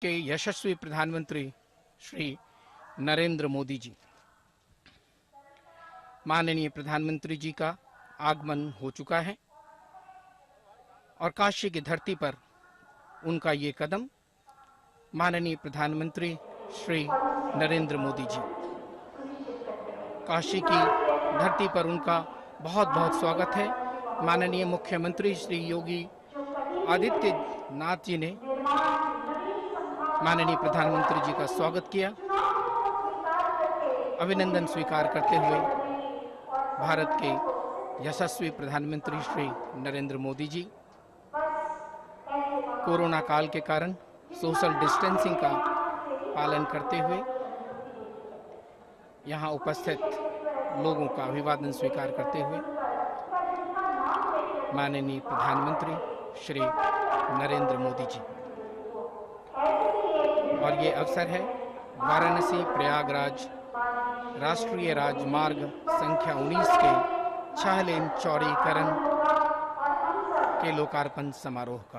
के यशस्वी प्रधानमंत्री श्री नरेंद्र मोदी जी। माननीय प्रधानमंत्री जी का आगमन हो चुका है और काशी की धरती पर उनका ये कदम माननीय प्रधानमंत्री श्री नरेंद्र मोदी जी, काशी की धरती पर उनका बहुत बहुत स्वागत है। माननीय मुख्यमंत्री श्री योगी आदित्यनाथ जी ने माननीय प्रधानमंत्री जी का स्वागत किया। अभिनंदन स्वीकार करते हुए भारत के यशस्वी प्रधानमंत्री श्री नरेंद्र मोदी जी कोरोना काल के कारण सोशल डिस्टेंसिंग का पालन करते हुए यहाँ उपस्थित लोगों का अभिवादन स्वीकार करते हुए माननीय प्रधानमंत्री श्री नरेंद्र मोदी जी। और ये अवसर है वाराणसी प्रयागराज राष्ट्रीय राजमार्ग संख्या 19 के 6 लेन चौड़ीकरण के लोकार्पण समारोह का।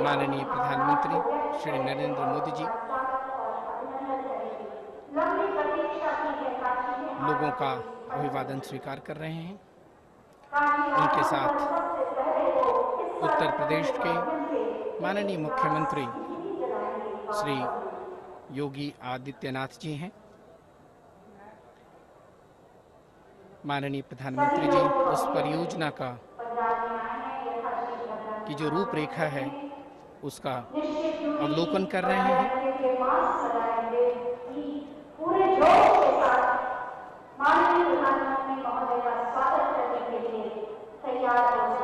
माननीय प्रधानमंत्री श्री नरेंद्र मोदी जी लोगों का अभिवादन स्वीकार कर रहे हैं। उनके साथ उत्तर प्रदेश के माननीय मुख्यमंत्री श्री योगी आदित्यनाथ जी हैं। माननीय प्रधानमंत्री जी उस परियोजना का की जो रूपरेखा है उसका अवलोकन कर रहे हैं।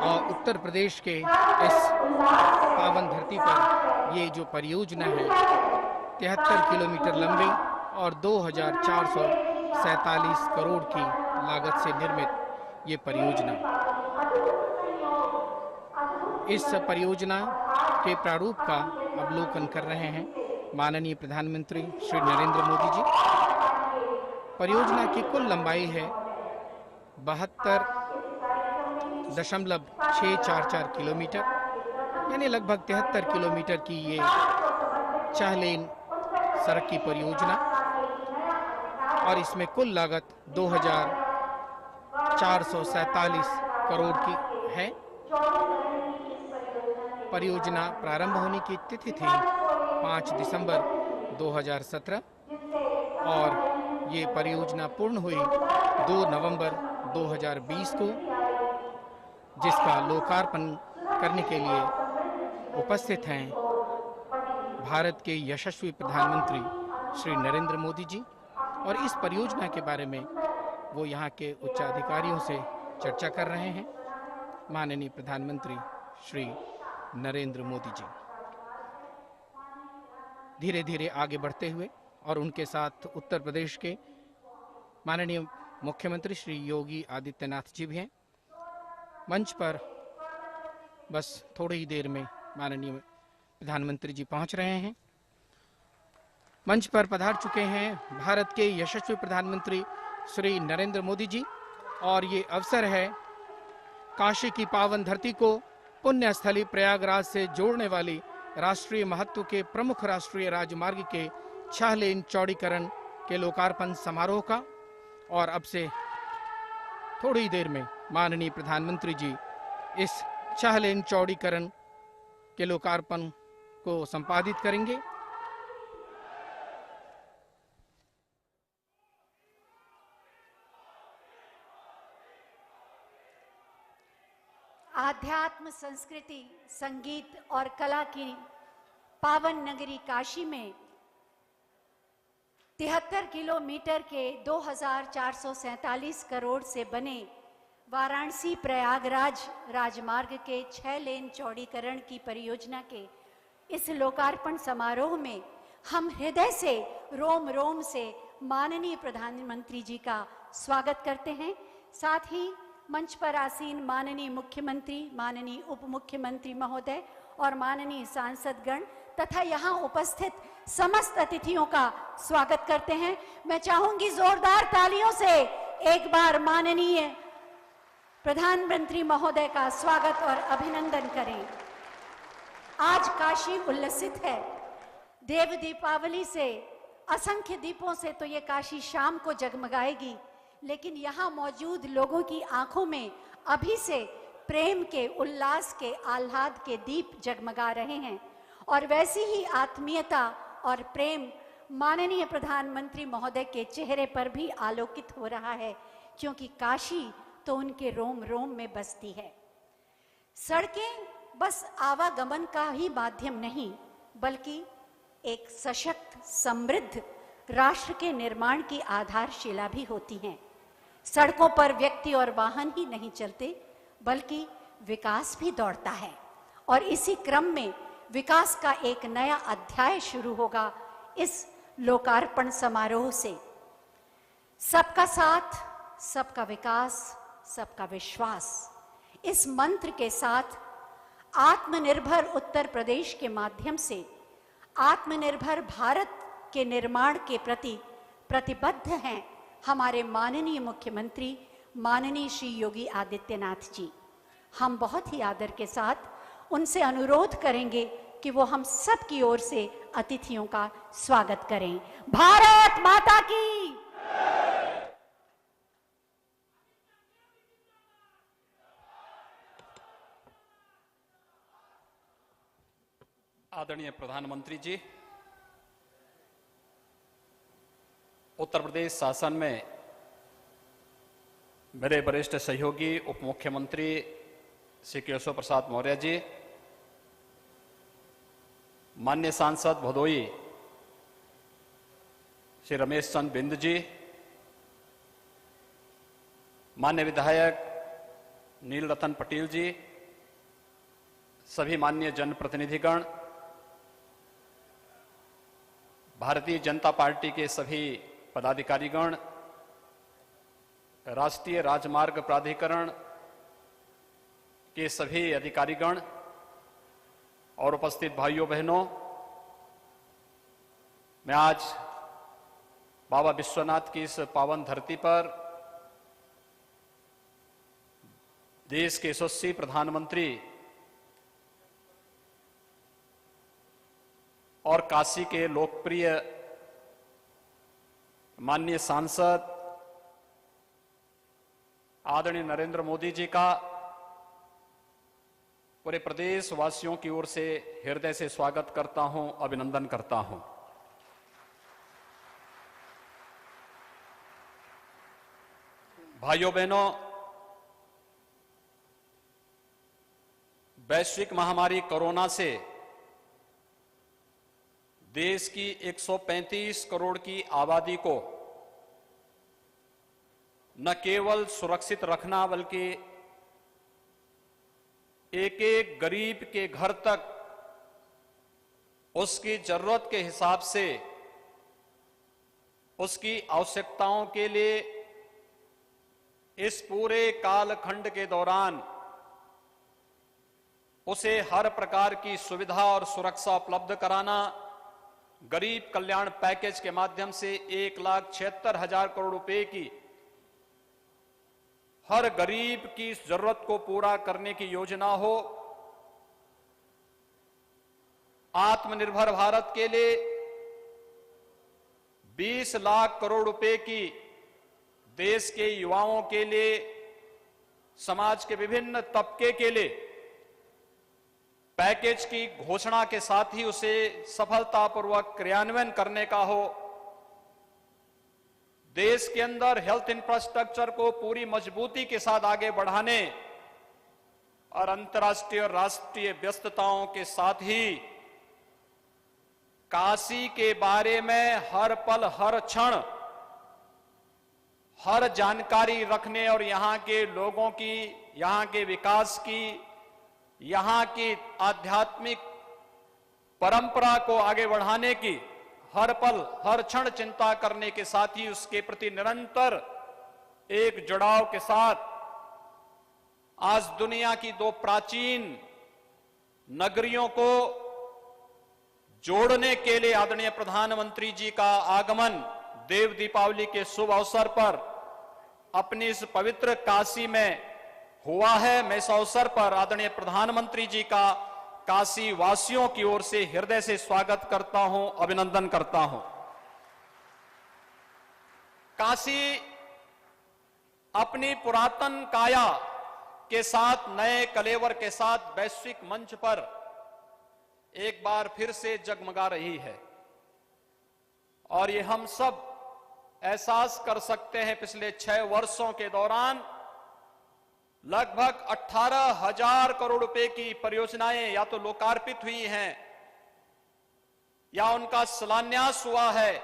और उत्तर प्रदेश के इस पावन धरती पर ये जो परियोजना है 73 किलोमीटर लंबी और 2,447 करोड़ की लागत से निर्मित ये परियोजना, इस परियोजना के प्रारूप का अवलोकन कर रहे हैं माननीय प्रधानमंत्री श्री नरेंद्र मोदी जी। परियोजना की कुल लंबाई है 72.644 किलोमीटर, यानी लगभग 73 किलोमीटर की ये 6 लेन सड़क की परियोजना और इसमें कुल लागत 2,447 करोड़ की है। परियोजना प्रारंभ होने की तिथि थी 5 दिसंबर 2017 और ये परियोजना पूर्ण हुई 2 नवंबर 2020 को, जिसका लोकार्पण करने के लिए उपस्थित हैं भारत के यशस्वी प्रधानमंत्री श्री नरेंद्र मोदी जी। और इस परियोजना के बारे में वो यहाँ के उच्चाधिकारियों से चर्चा कर रहे हैं। माननीय प्रधानमंत्री श्री नरेंद्र मोदी जी धीरे धीरे आगे बढ़ते हुए और उनके साथ उत्तर प्रदेश के माननीय मुख्यमंत्री श्री योगी आदित्यनाथ जी भी हैं। मंच पर बस थोड़ी ही देर में माननीय प्रधानमंत्री जी पहुंच रहे हैं। मंच पर पधार चुके हैं भारत के यशस्वी प्रधानमंत्री श्री नरेंद्र मोदी जी और ये अवसर है काशी की पावन धरती को पुण्य स्थली प्रयागराज से जोड़ने वाली राष्ट्रीय महत्व के प्रमुख राष्ट्रीय राजमार्ग के 6 लेन चौड़ीकरण के लोकार्पण समारोह का। और अब से थोड़ी देर में माननीय प्रधानमंत्री जी इस 6 लेन चौड़ीकरण के लोकार्पण को संपादित करेंगे। आध्यात्म, संस्कृति, संगीत और कला की पावन नगरी काशी में 73 किलोमीटर के 2,447 करोड़ से बने वाराणसी प्रयागराज राजमार्ग के 6 लेन चौड़ीकरण की परियोजना के इस लोकार्पण समारोह में हम हृदय से, रोम रोम से माननीय प्रधानमंत्री जी का स्वागत करते हैं। साथ ही मंच पर आसीन माननीय मुख्यमंत्री, माननीय उप मुख्यमंत्री महोदय और माननीय सांसदगण तथा यहाँ उपस्थित समस्त अतिथियों का स्वागत करते हैं। मैं चाहूंगी जोरदार तालियों से एक बार माननीय प्रधानमंत्री महोदय का स्वागत और अभिनंदन करें। आज काशी उल्लसित है। देव दीपावली से, असंख्य दीपों से तो ये काशी शाम को जगमगाएगी, लेकिन यहाँ मौजूद लोगों की आंखों में अभी से प्रेम के, उल्लास के, आह्लाद के दीप जगमगा रहे हैं। और वैसी ही आत्मीयता और प्रेम माननीय प्रधानमंत्री महोदय के चेहरे पर भी आलोकित हो रहा है, क्योंकि काशी तो उनके रोम रोम में बसती है। सड़कें बस आवागमन का ही माध्यम नहीं, बल्कि एक सशक्त, समृद्ध राष्ट्र के निर्माण की आधारशिला भी होती हैं। सड़कों पर व्यक्ति और वाहन ही नहीं चलते, बल्कि विकास भी दौड़ता है। और इसी क्रम में विकास का एक नया अध्याय शुरू होगा इस लोकार्पण समारोह से। सबका साथ, सबका विकास, सबका विश्वास, इस मंत्र के साथ आत्मनिर्भर उत्तर प्रदेश के माध्यम से आत्मनिर्भर भारत के निर्माण के प्रति प्रतिबद्ध हैं हमारे माननीय मुख्यमंत्री माननीय श्री योगी आदित्यनाथ जी। हम बहुत ही आदर के साथ उनसे अनुरोध करेंगे कि वो हम सब की ओर से अतिथियों का स्वागत करें। भारत माता की। आदरणीय प्रधानमंत्री जी, उत्तर प्रदेश शासन में मेरे वरिष्ठ सहयोगी उप मुख्यमंत्री श्री केशव प्रसाद मौर्य जी, माननीय सांसद भदोई श्री रमेश चंद्र बिंद जी, माननीय विधायक नील रतन पटेल जी, सभी माननीय जनप्रतिनिधिगण, भारतीय जनता पार्टी के सभी पदाधिकारीगण, राष्ट्रीय राजमार्ग प्राधिकरण के सभी अधिकारीगण और उपस्थित भाइयों बहनों, मैं आज बाबा विश्वनाथ की इस पावन धरती पर देश के यशस्वी प्रधानमंत्री और काशी के लोकप्रिय माननीय सांसद आदरणीय नरेंद्र मोदी जी का पूरे प्रदेश वासियों की ओर से हृदय से स्वागत करता हूं, अभिनंदन करता हूं। भाइयों बहनों, वैश्विक महामारी कोरोना से देश की 135 करोड़ की आबादी को न केवल सुरक्षित रखना, बल्कि एक एक गरीब के घर तक उसकी जरूरत के हिसाब से उसकी आवश्यकताओं के लिए इस पूरे कालखंड के दौरान उसे हर प्रकार की सुविधा और सुरक्षा उपलब्ध कराना, गरीब कल्याण पैकेज के माध्यम से 1,76,000 करोड़ रुपए की हर गरीब की जरूरत को पूरा करने की योजना हो, आत्मनिर्भर भारत के लिए 20 लाख करोड़ रुपए की देश के युवाओं के लिए, समाज के विभिन्न तबके के लिए पैकेज की घोषणा के साथ ही उसे सफलतापूर्वक क्रियान्वयन करने का हो, देश के अंदर हेल्थ इंफ्रास्ट्रक्चर को पूरी मजबूती के साथ आगे बढ़ाने और अंतर्राष्ट्रीय और राष्ट्रीय व्यस्तताओं के साथ ही काशी के बारे में हर पल हर क्षण हर जानकारी रखने और यहां के लोगों की, यहां के विकास की, यहां की आध्यात्मिक परंपरा को आगे बढ़ाने की हर पल हर क्षण चिंता करने के साथ ही उसके प्रति निरंतर एक जुड़ाव के साथ आज दुनिया की दो प्राचीन नगरियों को जोड़ने के लिए आदरणीय प्रधानमंत्री जी का आगमन देव दीपावली के शुभ अवसर पर अपनी इस पवित्र काशी में हुआ है। मैं इस अवसर पर आदरणीय प्रधानमंत्री जी का काशी वासियों की ओर से हृदय से स्वागत करता हूं, अभिनंदन करता हूं। काशी अपनी पुरातन काया के साथ, नए कलेवर के साथ वैश्विक मंच पर एक बार फिर से जगमगा रही है और ये हम सब एहसास कर सकते हैं। पिछले 6 वर्षों के दौरान लगभग 18,000 करोड़ रुपए की परियोजनाएं या तो लोकार्पित हुई हैं या उनका शिलान्यास हुआ है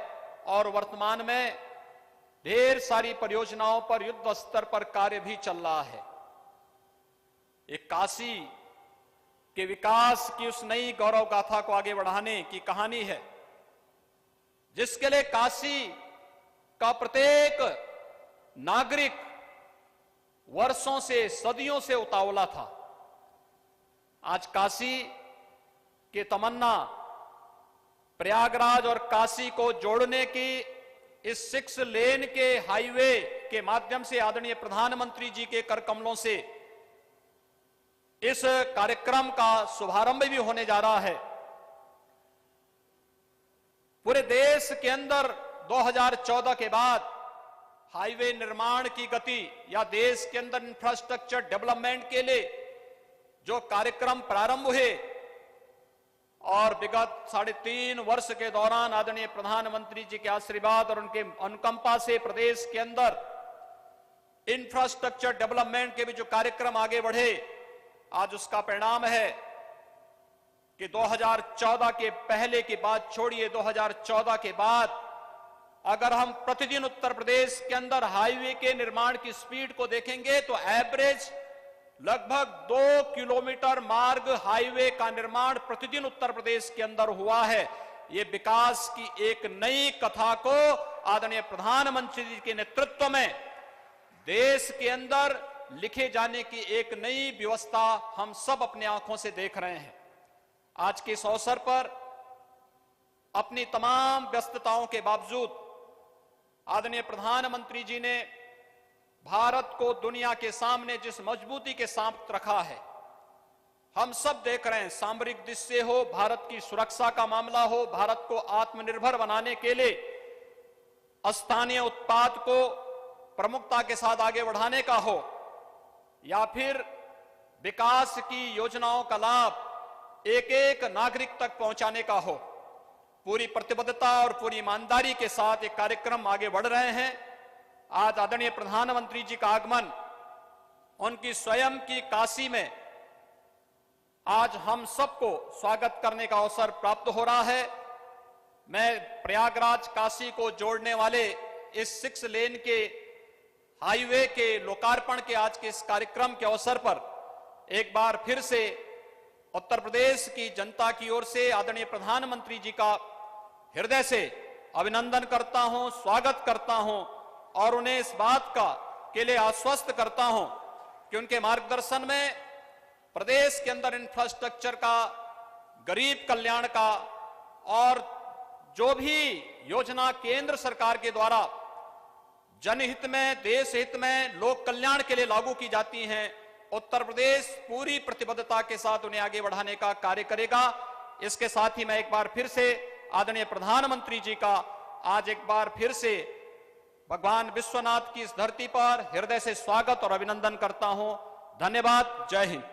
और वर्तमान में ढेर सारी परियोजनाओं पर युद्ध स्तर पर कार्य भी चल रहा है। एक काशी के विकास की उस नई गौरव गाथा को आगे बढ़ाने की कहानी है, जिसके लिए काशी का प्रत्येक नागरिक वर्षों से, सदियों से उतावला था। आज काशी की तमन्ना प्रयागराज और काशी को जोड़ने की इस 6 लेन के हाईवे के माध्यम से आदरणीय प्रधानमंत्री जी के कर कमलों से इस कार्यक्रम का शुभारंभ भी होने जा रहा है। पूरे देश के अंदर 2014 के बाद हाईवे निर्माण की गति या देश के अंदर इंफ्रास्ट्रक्चर डेवलपमेंट के लिए जो कार्यक्रम प्रारंभ हुए और विगत 3.5 वर्ष के दौरान आदरणीय प्रधानमंत्री जी के आशीर्वाद और उनके अनुकंपा से प्रदेश के अंदर इंफ्रास्ट्रक्चर डेवलपमेंट के भी जो कार्यक्रम आगे बढ़े, आज उसका परिणाम है कि 2014 के पहले की बात छोड़िए, 2014 के बाद अगर हम प्रतिदिन उत्तर प्रदेश के अंदर हाईवे के निर्माण की स्पीड को देखेंगे तो एवरेज लगभग 2 किलोमीटर मार्ग हाईवे का निर्माण प्रतिदिन उत्तर प्रदेश के अंदर हुआ है। ये विकास की एक नई कथा को आदरणीय प्रधानमंत्री जी के नेतृत्व में देश के अंदर लिखे जाने की एक नई व्यवस्था हम सब अपनी आंखों से देख रहे हैं। आज के इस अवसर पर अपनी तमाम व्यस्तताओं के बावजूद आदरणीय प्रधानमंत्री जी ने भारत को दुनिया के सामने जिस मजबूती के साथ रखा है, हम सब देख रहे हैं। सामरिक दृष्टि हो, भारत की सुरक्षा का मामला हो, भारत को आत्मनिर्भर बनाने के लिए स्थानीय उत्पाद को प्रमुखता के साथ आगे बढ़ाने का हो, या फिर विकास की योजनाओं का लाभ एक एक नागरिक तक पहुंचाने का हो, पूरी प्रतिबद्धता और पूरी ईमानदारी के साथ एक कार्यक्रम आगे बढ़ रहे हैं। आज आदरणीय प्रधानमंत्री जी का आगमन, उनकी स्वयं की काशी में आज हम सबको स्वागत करने का अवसर प्राप्त हो रहा है। मैं प्रयागराज काशी को जोड़ने वाले इस 6 लेन के हाईवे के लोकार्पण के आज के इस कार्यक्रम के अवसर पर एक बार फिर से उत्तर प्रदेश की जनता की ओर से आदरणीय प्रधानमंत्री जी का हृदय से अभिनंदन करता हूं, स्वागत करता हूं और उन्हें इस बात का के लिए आश्वस्त करता हूं कि उनके मार्गदर्शन में प्रदेश के अंदर इंफ्रास्ट्रक्चर का, गरीब कल्याण का और जो भी योजना केंद्र सरकार के द्वारा जनहित में, देश हित में, लोक कल्याण के लिए लागू की जाती हैं, उत्तर प्रदेश पूरी प्रतिबद्धता के साथ उन्हें आगे बढ़ाने का कार्य करेगा। इसके साथ ही मैं एक बार फिर से आदरणीय प्रधानमंत्री जी का आज एक बार फिर से भगवान विश्वनाथ की इस धरती पर हृदय से स्वागत और अभिनंदन करता हूं। धन्यवाद। जय हिंद।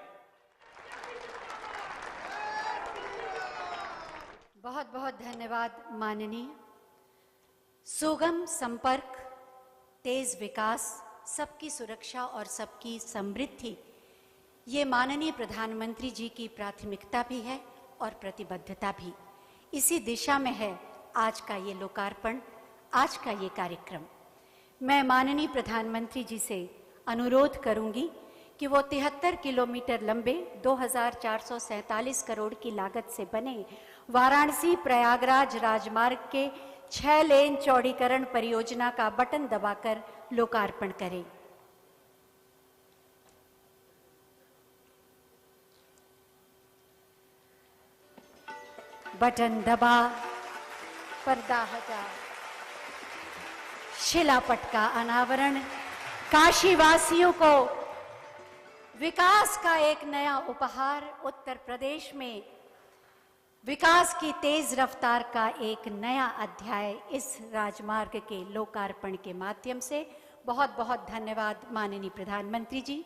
बहुत बहुत धन्यवाद माननीय। सुगम संपर्क, तेज विकास, सबकी सुरक्षा और सबकी समृद्धि, ये माननीय प्रधानमंत्री जी की प्राथमिकता भी है और प्रतिबद्धता भी। इसी दिशा में है आज का ये लोकार्पण, आज का ये कार्यक्रम। मैं माननीय प्रधानमंत्री जी से अनुरोध करूंगी कि वो 73 किलोमीटर लंबे 2447 करोड़ की लागत से बने वाराणसी प्रयागराज राजमार्ग के 6 लेन चौड़ीकरण परियोजना का बटन दबाकर लोकार्पण करें। बटन दबा, पर्दा हटा, शिलापट का अनावरण काशी वासियों को विकास का एक नया उपहार, उत्तर प्रदेश में विकास की तेज रफ्तार का एक नया अध्याय इस राजमार्ग के लोकार्पण के माध्यम से। बहुत बहुत धन्यवाद माननीय प्रधानमंत्री जी।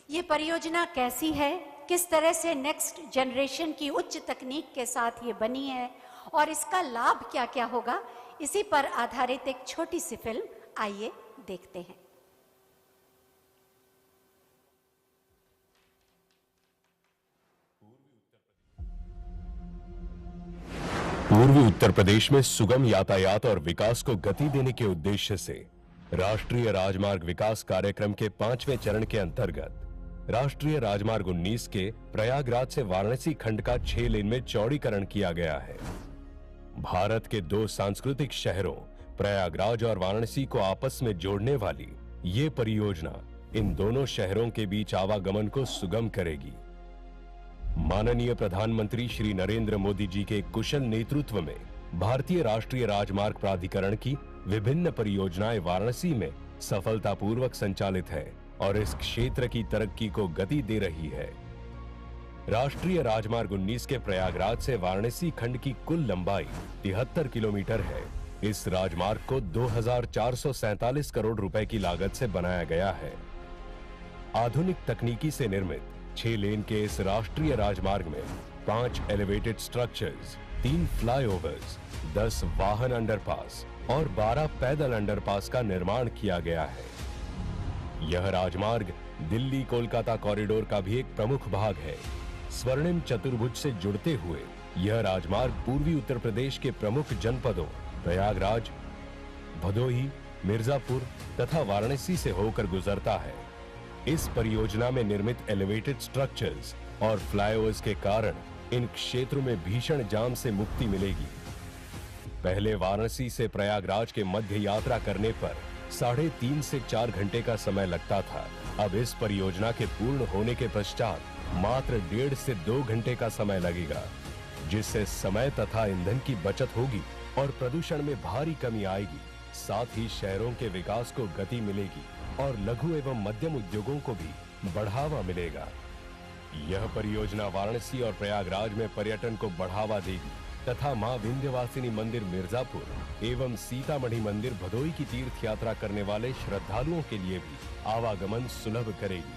ये परियोजना कैसी है, किस तरह से नेक्स्ट जनरेशन की उच्च तकनीक के साथ ये बनी है और इसका लाभ क्या क्या होगा, इसी पर आधारित एक छोटी सी फिल्म आइए देखते हैं। पूर्वी उत्तर प्रदेश में सुगम यातायात और विकास को गति देने के उद्देश्य से राष्ट्रीय राजमार्ग विकास कार्यक्रम के 5वें चरण के अंतर्गत राष्ट्रीय राजमार्ग 19 के प्रयागराज से वाराणसी खंड का 6 लेन में चौड़ीकरण किया गया है। भारत के 2 सांस्कृतिक शहरों प्रयागराज और वाराणसी को आपस में जोड़ने वाली ये परियोजना इन दोनों शहरों के बीच आवागमन को सुगम करेगी। माननीय प्रधानमंत्री श्री नरेंद्र मोदी जी के कुशल नेतृत्व में भारतीय राष्ट्रीय राजमार्ग प्राधिकरण की विभिन्न परियोजनाएं वाराणसी में सफलतापूर्वक संचालित है और इस क्षेत्र की तरक्की को गति दे रही है। राष्ट्रीय राजमार्ग 19 के प्रयागराज से वाराणसी खंड की कुल लंबाई 73 किलोमीटर है। इस राजमार्ग को 2,447 करोड़ रुपए की लागत से बनाया गया है। आधुनिक तकनीकी से निर्मित 6 लेन के इस राष्ट्रीय राजमार्ग में 5 एलिवेटेड स्ट्रक्चर्स, 3 फ्लाईओवर्स, 10 वाहन अंडरपास और 12 पैदल अंडरपास का निर्माण किया गया है। यह राजमार्ग दिल्ली कोलकाता कॉरिडोर का भी एक प्रमुख भाग है। स्वर्णिम चतुर्भुज से जुड़ते हुए यह राजमार्ग पूर्वी उत्तर प्रदेश के प्रमुख जनपदों प्रयागराज, भदोही, मिर्जापुर तथा वाराणसी से होकर गुजरता है। इस परियोजना में निर्मित एलिवेटेड स्ट्रक्चर्स और फ्लाईओवर्स के कारण इन क्षेत्रों में भीषण जाम से मुक्ति मिलेगी। पहले वाराणसी से प्रयागराज के मध्य यात्रा करने पर 3.5 से 4 घंटे का समय लगता था। अब इस परियोजना के पूर्ण होने के पश्चात मात्र 1.5 से 2 घंटे का समय लगेगा, जिससे समय तथा ईंधन की बचत होगी और प्रदूषण में भारी कमी आएगी। साथ ही शहरों के विकास को गति मिलेगी और लघु एवं मध्यम उद्योगों को भी बढ़ावा मिलेगा। यह परियोजना वाराणसी और प्रयागराज में पर्यटन को बढ़ावा देगी तथा मां विंध्यवासिनी मंदिर मिर्जापुर एवं सीतामढ़ी मंदिर भदोही की तीर्थ यात्रा करने वाले श्रद्धालुओं के लिए भी आवागमन सुलभ करेगी।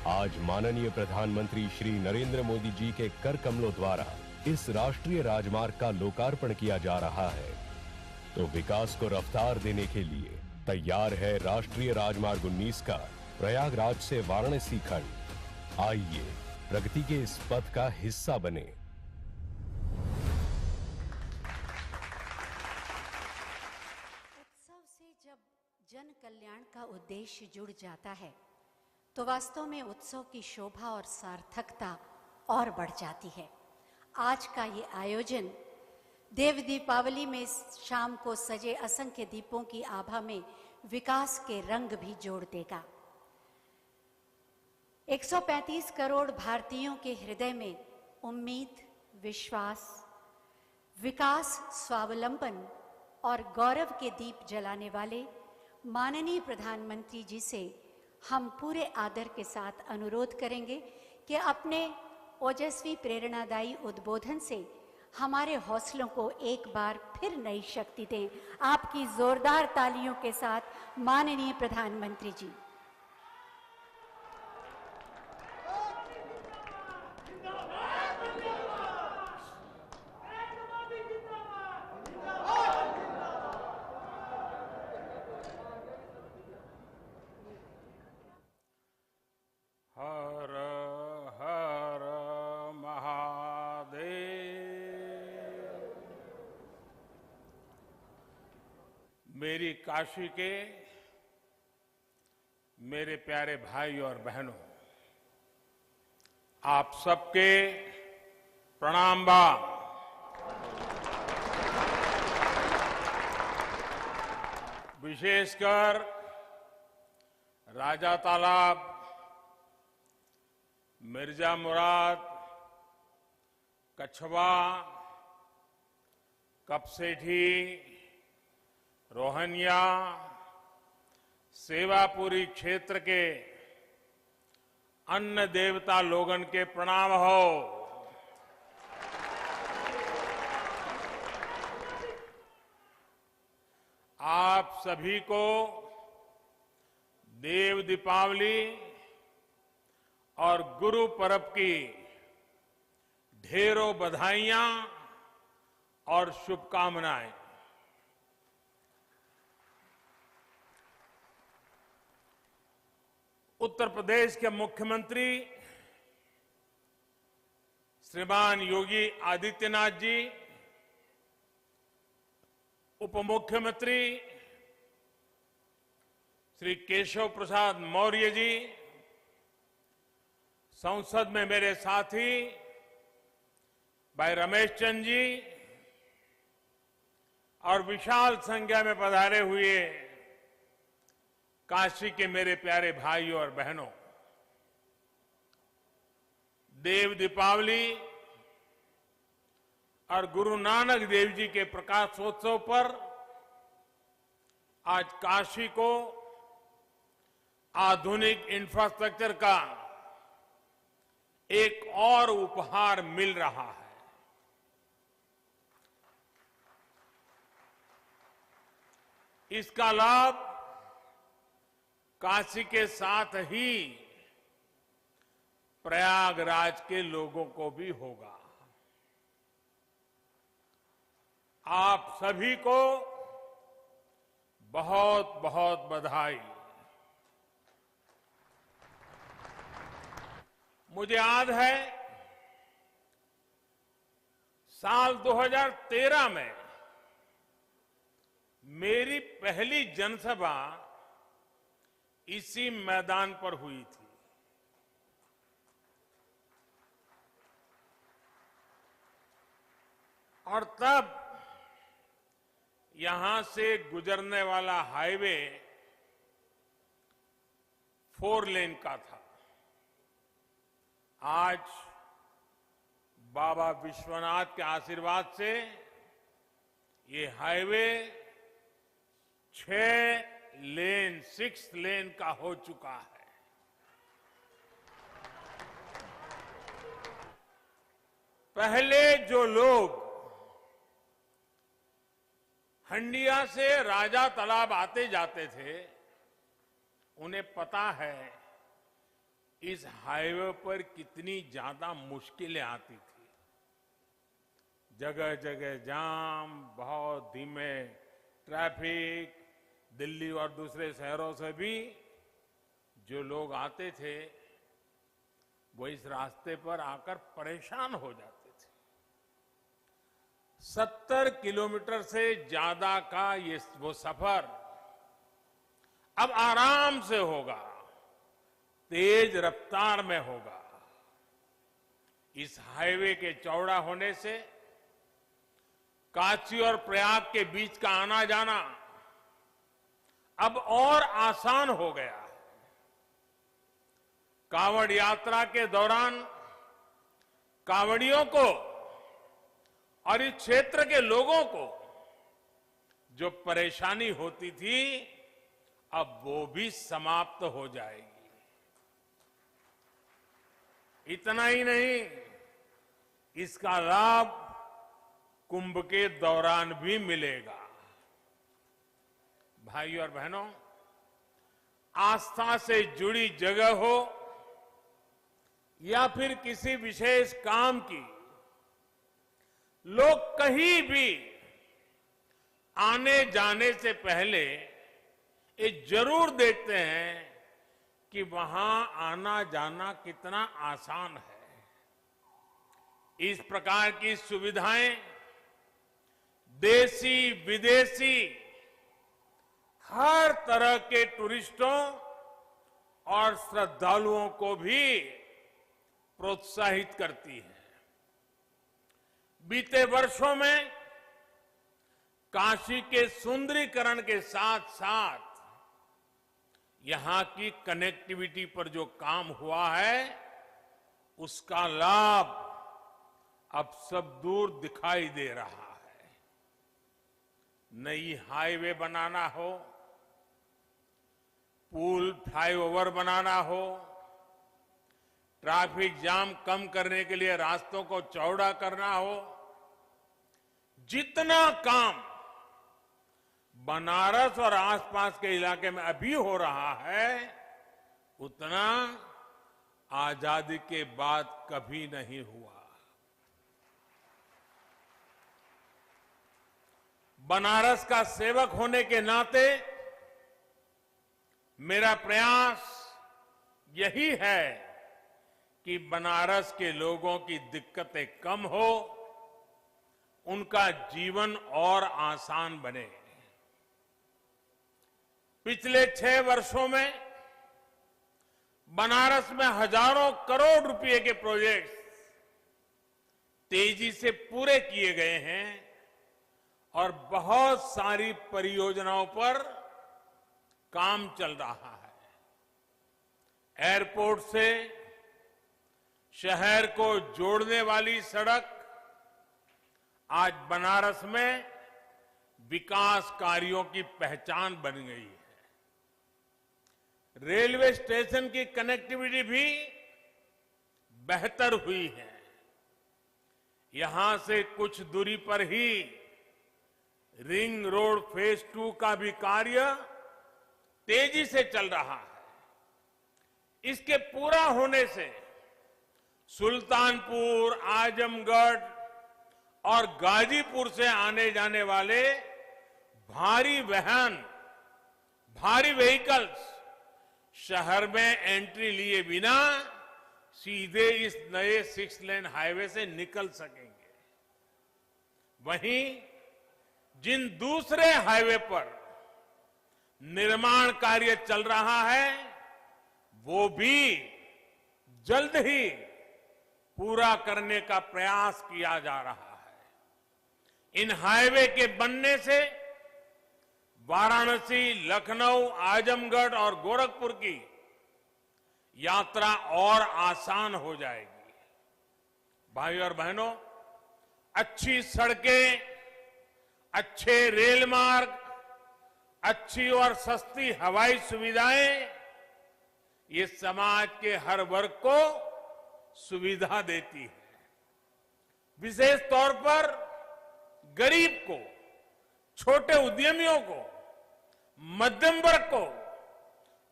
आज माननीय प्रधानमंत्री श्री नरेंद्र मोदी जी के कर कमलों द्वारा इस राष्ट्रीय राजमार्ग का लोकार्पण किया जा रहा है, तो विकास को रफ्तार देने के लिए तैयार है राष्ट्रीय राजमार्ग 19 का प्रयागराज से वाराणसी खंड। आइए प्रगति के इस पथ का हिस्सा बने। उत्सव से जब जन कल्याण का उद्देश्य जुड़ जाता है तो वास्तव में उत्सव की शोभा और सार्थकता और बढ़ जाती है। आज का ये आयोजन देव दीपावली में शाम को सजे असंख्य दीपों की आभा में विकास के रंग भी जोड़ देगा। 135 करोड़ भारतीयों के हृदय में उम्मीद, विश्वास, विकास, स्वावलंबन और गौरव के दीप जलाने वाले माननीय प्रधानमंत्री जी से हम पूरे आदर के साथ अनुरोध करेंगे कि अपने ओजस्वी प्रेरणादायी उद्बोधन से हमारे हौसलों को एक बार फिर नई शक्ति दें। आपकी जोरदार तालियों के साथ माननीय प्रधानमंत्री जी। हर हर महादेव। मेरी काशी के मेरे प्यारे भाई और बहनों, आप सबके प्रणाम बा। विशेषकर राजा तालाब, मिर्जा मुराद, कछवा, कपसेठी, रोहनिया, सेवापुरी क्षेत्र के अन्न देवता लोगन के प्रणाम हो। आप सभी को देव दीपावली और गुरु पर्व की ढेरों बधाइयां और शुभकामनाएं। उत्तर प्रदेश के मुख्यमंत्री श्रीमान योगी आदित्यनाथ जी, उप मुख्यमंत्री श्री केशव प्रसाद मौर्य जी, संसद में मेरे साथी भाई रमेश चंद जी और विशाल संख्या में पधारे हुए काशी के मेरे प्यारे भाइयों और बहनों, देव दीपावली और गुरु नानक देव जी के प्रकाशोत्सव पर आज काशी को आधुनिक इंफ्रास्ट्रक्चर का एक और उपहार मिल रहा है। इसका लाभ काशी के साथ ही प्रयागराज के लोगों को भी होगा। आप सभी को बहुत बहुत बधाई। मुझे याद है साल 2013 में मेरी पहली जनसभा इसी मैदान पर हुई थी। और तब यहां से गुजरने वाला हाईवे 4 लेन का था। आज बाबा विश्वनाथ के आशीर्वाद से ये हाईवे 6 लेन का हो चुका है। पहले जो लोग हंडिया से राजा तालाब आते जाते थे, उन्हें पता है इस हाईवे पर कितनी ज्यादा मुश्किलें आती थी। जगह जगह जाम, बहुत धीमे ट्रैफिक, दिल्ली और दूसरे शहरों से भी जो लोग आते थे वो इस रास्ते पर आकर परेशान हो जाते थे। 70 किलोमीटर से ज्यादा का वो सफर अब आराम से होगा, तेज रफ्तार में होगा। इस हाईवे के चौड़ा होने से काशी और प्रयाग के बीच का आना जाना अब और आसान हो गया है। कांवड़ यात्रा के दौरान कांवड़ियों को और इस क्षेत्र के लोगों को जो परेशानी होती थी, अब वो भी समाप्त हो जाएगी। इतना ही नहीं, इसका लाभ कुंभ के दौरान भी मिलेगा। भाइयों और बहनों, आस्था से जुड़ी जगह हो या फिर किसी विशेष काम की, लोग कहीं भी आने जाने से पहले ये जरूर देखते हैं कि वहां आना जाना कितना आसान है। इस प्रकार की सुविधाएं देशी विदेशी हर तरह के टूरिस्टों और श्रद्धालुओं को भी प्रोत्साहित करती है। बीते वर्षों में काशी के सुंदरीकरण के साथ साथ यहां की कनेक्टिविटी पर जो काम हुआ है, उसका लाभ अब सब दूर दिखाई दे रहा है। नई हाईवे बनाना हो, पुल फ्लाईओवर बनाना हो ट्रैफिक जाम कम करने के लिए रास्तों को चौड़ा करना हो, जितना काम बनारस और आसपास के इलाके में अभी हो रहा है, उतना आजादी के बाद कभी नहीं हुआ। बनारस का सेवक होने के नाते मेरा प्रयास यही है कि बनारस के लोगों की दिक्कतें कम हो, उनका जीवन और आसान बने। पिछले 6 वर्षों में बनारस में हजारों करोड़ रुपए के प्रोजेक्ट्स तेजी से पूरे किए गए हैं और बहुत सारी परियोजनाओं पर काम चल रहा है। एयरपोर्ट से शहर को जोड़ने वाली सड़क आज बनारस में विकास कार्यों की पहचान बन गई है। रेलवे स्टेशन की कनेक्टिविटी भी बेहतर हुई है। यहां से कुछ दूरी पर ही रिंग रोड फेज 2 का भी कार्य तेजी से चल रहा है। इसके पूरा होने से सुल्तानपुर, आजमगढ़ और गाजीपुर से आने जाने वाले भारी वाहन, भारी व्हीकल्स शहर में एंट्री लिए बिना सीधे इस नए 6 लेन हाईवे से निकल सकेंगे। वहीं जिन दूसरे हाईवे पर निर्माण कार्य चल रहा है, वो भी जल्द ही पूरा करने का प्रयास किया जा रहा है। इन हाईवे के बनने से वाराणसी, लखनऊ, आजमगढ़ और गोरखपुर की यात्रा और आसान हो जाएगी। भाइयों और बहनों, अच्छी सड़कें, अच्छे रेल मार्ग, अच्छी और सस्ती हवाई सुविधाएं ये समाज के हर वर्ग को सुविधा देती है। विशेष तौर पर गरीब को, छोटे उद्यमियों को, मध्यम वर्ग को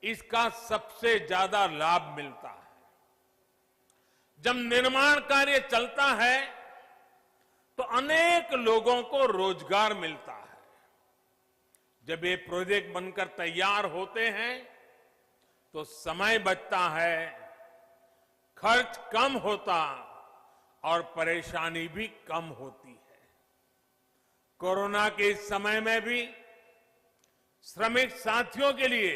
इसका सबसे ज्यादा लाभ मिलता है। जब निर्माण कार्य चलता है तो अनेक लोगों को रोजगार मिलता है। जब ये प्रोजेक्ट बनकर तैयार होते हैं तो समय बचता है, खर्च कम होता और परेशानी भी कम होती है। कोरोना के इस समय में भी श्रमिक साथियों के लिए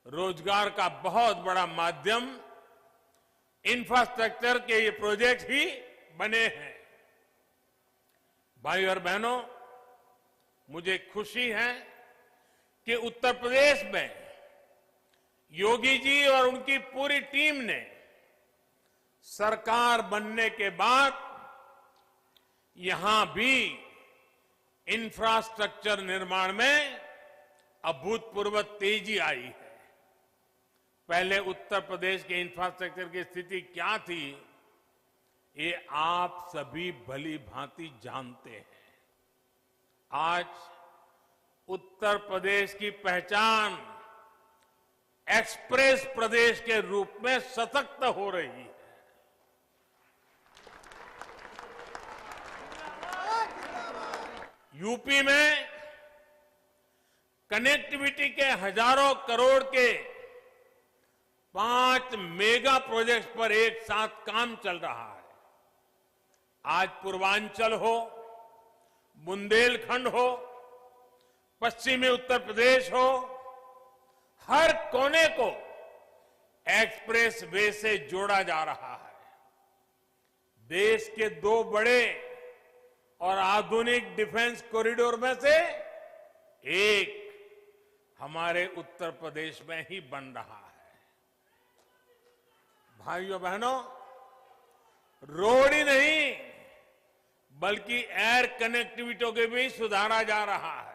रोजगार का बहुत बड़ा माध्यम इंफ्रास्ट्रक्चर के ये प्रोजेक्ट ही बने हैं। भाइयों और बहनों, मुझे खुशी है कि उत्तर प्रदेश में योगी जी और उनकी पूरी टीम ने सरकार बनने के बाद यहां भी इंफ्रास्ट्रक्चर निर्माण में अभूतपूर्व तेजी आई है। पहले उत्तर प्रदेश के इंफ्रास्ट्रक्चर की स्थिति क्या थी, ये आप सभी भली भांति जानते हैं। आज उत्तर प्रदेश की पहचान एक्सप्रेस प्रदेश के रूप में सशक्त हो रही है। यूपी में कनेक्टिविटी के हजारों करोड़ के 5 मेगा प्रोजेक्ट्स पर एक साथ काम चल रहा है। आज पूर्वांचल हो, बुंदेलखंड हो, पश्चिमी उत्तर प्रदेश हो, हर कोने को एक्सप्रेस वे से जोड़ा जा रहा है। देश के 2 बड़े और आधुनिक डिफेंस कॉरिडोर में से एक हमारे उत्तर प्रदेश में ही बन रहा है। भाइयों बहनों, रोड ही नहीं बल्कि एयर कनेक्टिविटी को भी सुधारा जा रहा है।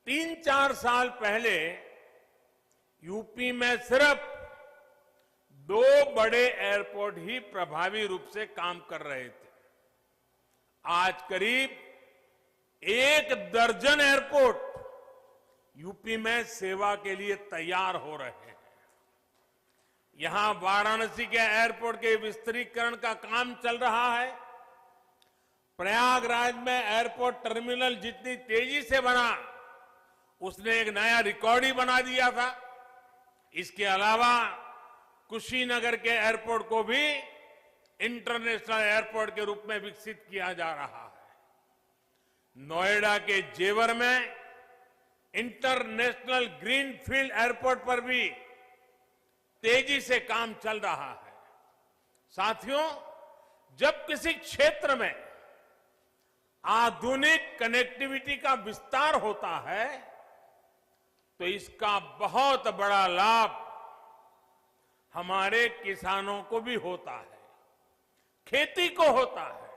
3-4 साल पहले यूपी में सिर्फ दो बड़े एयरपोर्ट ही प्रभावी रूप से काम कर रहे थे। आज करीब 1 दर्जन एयरपोर्ट यूपी में सेवा के लिए तैयार हो रहे हैं। यहां वाराणसी के एयरपोर्ट के विस्तारीकरण का काम चल रहा है। प्रयागराज में एयरपोर्ट टर्मिनल जितनी तेजी से बना, उसने एक नया रिकॉर्ड ही बना दिया था। इसके अलावा कुशीनगर के एयरपोर्ट को भी इंटरनेशनल एयरपोर्ट के रूप में विकसित किया जा रहा है। नोएडा के जेवर में इंटरनेशनल ग्रीनफील्ड एयरपोर्ट पर भी तेजी से काम चल रहा है। साथियों, जब किसी क्षेत्र में आधुनिक कनेक्टिविटी का विस्तार होता है तो इसका बहुत बड़ा लाभ हमारे किसानों को भी होता है, खेती को होता है।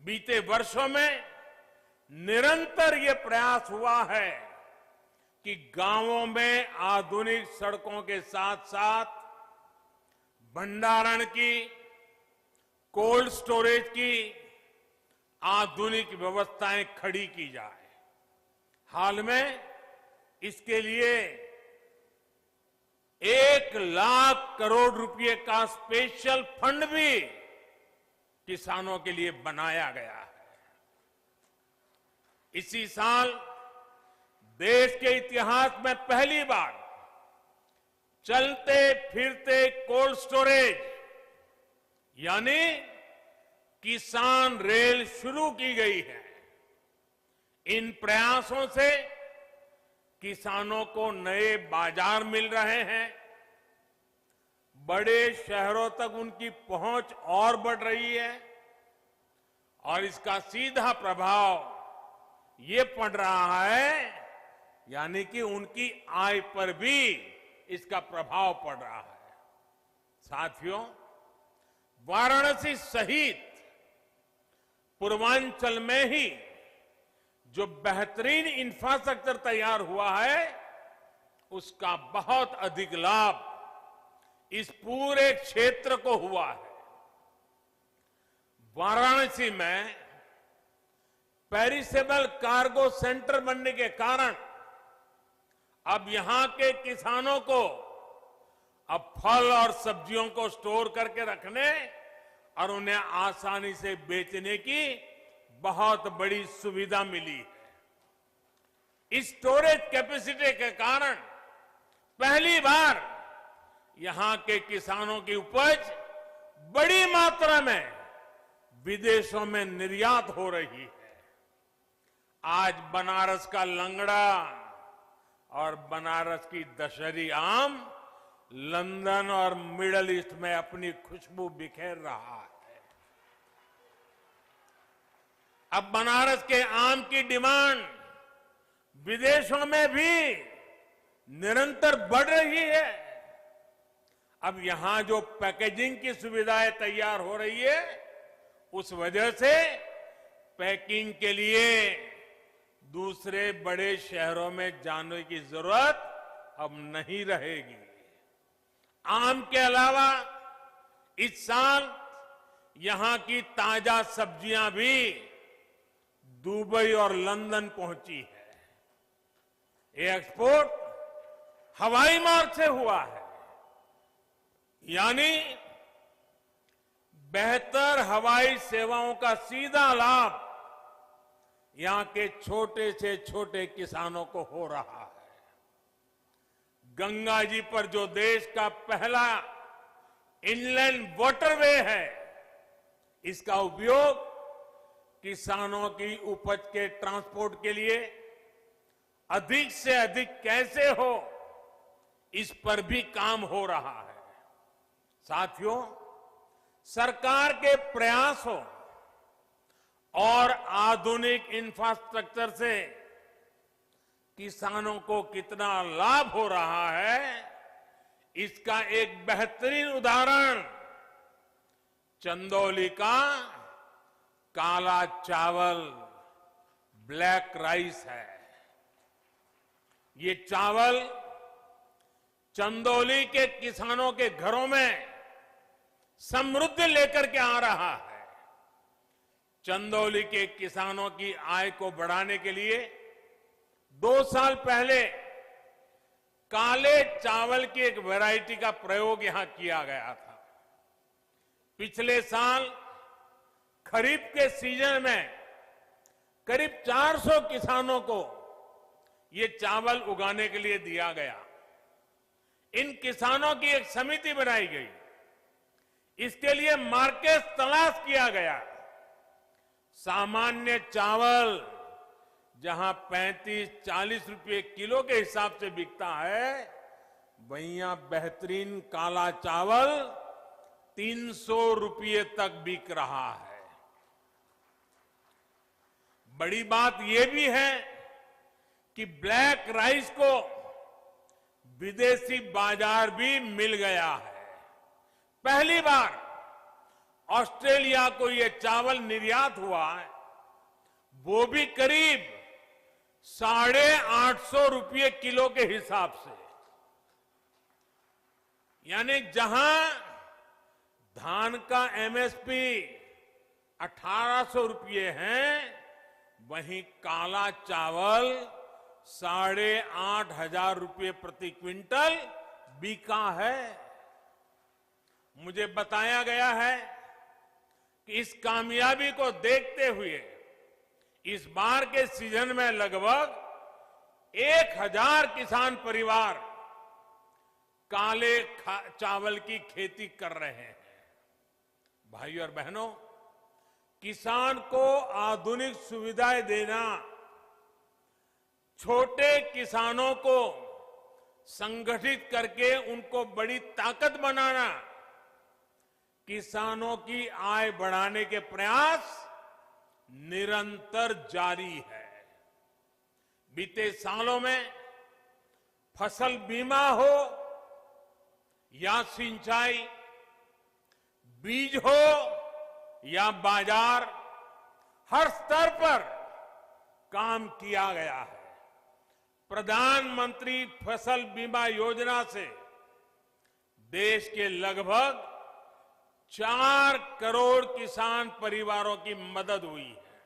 बीते वर्षों में निरंतर ये प्रयास हुआ है कि गांवों में आधुनिक सड़कों के साथ साथ भंडारण की, कोल्ड स्टोरेज की आधुनिक व्यवस्थाएं खड़ी की जाए। हाल में इसके लिए 1 लाख करोड़ रुपए का स्पेशल फंड भी किसानों के लिए बनाया गया है। इसी साल देश के इतिहास में पहली बार चलते फिरते कोल्ड स्टोरेज यानी किसान रेल शुरू की गई है। इन प्रयासों से किसानों को नए बाजार मिल रहे हैं, बड़े शहरों तक उनकी पहुंच और बढ़ रही है और इसका सीधा प्रभाव ये पड़ रहा है, यानी कि उनकी आय पर भी इसका प्रभाव पड़ रहा है। साथियों, वाराणसी सहित पूर्वांचल में ही जो बेहतरीन इंफ्रास्ट्रक्चर तैयार हुआ है, उसका बहुत अधिक लाभ इस पूरे क्षेत्र को हुआ है। वाराणसी में पेरिसेबल कार्गो सेंटर बनने के कारण अब यहां के किसानों को अब फल और सब्जियों को स्टोर करके रखने और उन्हें आसानी से बेचने की बहुत बड़ी सुविधा मिली है। इस स्टोरेज कैपेसिटी के कारण पहली बार यहां के किसानों की उपज बड़ी मात्रा में विदेशों में निर्यात हो रही है। आज बनारस का लंगड़ा और बनारस की दशहरी आम लंदन और मिडल ईस्ट में अपनी खुशबू बिखेर रहा है। अब बनारस के आम की डिमांड विदेशों में भी निरंतर बढ़ रही है। अब यहां जो पैकेजिंग की सुविधाएं तैयार हो रही है, उस वजह से पैकिंग के लिए दूसरे बड़े शहरों में जाने की जरूरत अब नहीं रहेगी। आम के अलावा इस साल यहां की ताजा सब्जियां भी दुबई और लंदन पहुंची है। ये एक्सपोर्ट हवाई मार्ग से हुआ है, यानी बेहतर हवाई सेवाओं का सीधा लाभ यहां के छोटे से छोटे किसानों को हो रहा है। गंगा जी पर जो देश का पहला इनलैंड वाटरवे है, इसका उपयोग किसानों की उपज के ट्रांसपोर्ट के लिए अधिक से अधिक कैसे हो, इस पर भी काम हो रहा है। साथियों, सरकार के प्रयासों और आधुनिक इंफ्रास्ट्रक्चर से किसानों को कितना लाभ हो रहा है, इसका एक बेहतरीन उदाहरण चंदौली का काला चावल, ब्लैक राइस है। ये चावल चंदौली के किसानों के घरों में समृद्धि लेकर के आ रहा है। चंदौली के किसानों की आय को बढ़ाने के लिए 2 साल पहले काले चावल की एक वैरायटी का प्रयोग यहां किया गया था। पिछले साल खरीफ के सीजन में करीब 400 किसानों को ये चावल उगाने के लिए दिया गया। इन किसानों की एक समिति बनाई गई, इसके लिए मार्केट तलाश किया गया। सामान्य चावल जहां 35-40 रुपए किलो के हिसाब से बिकता है, वहीं बेहतरीन काला चावल 300 रुपये तक बिक रहा है। बड़ी बात यह भी है कि ब्लैक राइस को विदेशी बाजार भी मिल गया है। पहली बार ऑस्ट्रेलिया को यह चावल निर्यात हुआ है, वो भी करीब 850 रुपये किलो के हिसाब से। यानी जहां धान का एमएसपी 1800 रुपये है, वहीं काला चावल 8,500 रुपये प्रति क्विंटल बिका है। मुझे बताया गया है कि इस कामयाबी को देखते हुए इस बार के सीजन में लगभग 1000 किसान परिवार काले चावल की खेती कर रहे हैं। भाइयों और बहनों, किसान को आधुनिक सुविधाएं देना, छोटे किसानों को संगठित करके उनको बड़ी ताकत बनाना, किसानों की आय बढ़ाने के प्रयास निरंतर जारी है। बीते सालों में फसल बीमा हो या सिंचाई, बीज हो या बाजार, हर स्तर पर काम किया गया है। प्रधानमंत्री फसल बीमा योजना से देश के लगभग 4 करोड़ किसान परिवारों की मदद हुई है।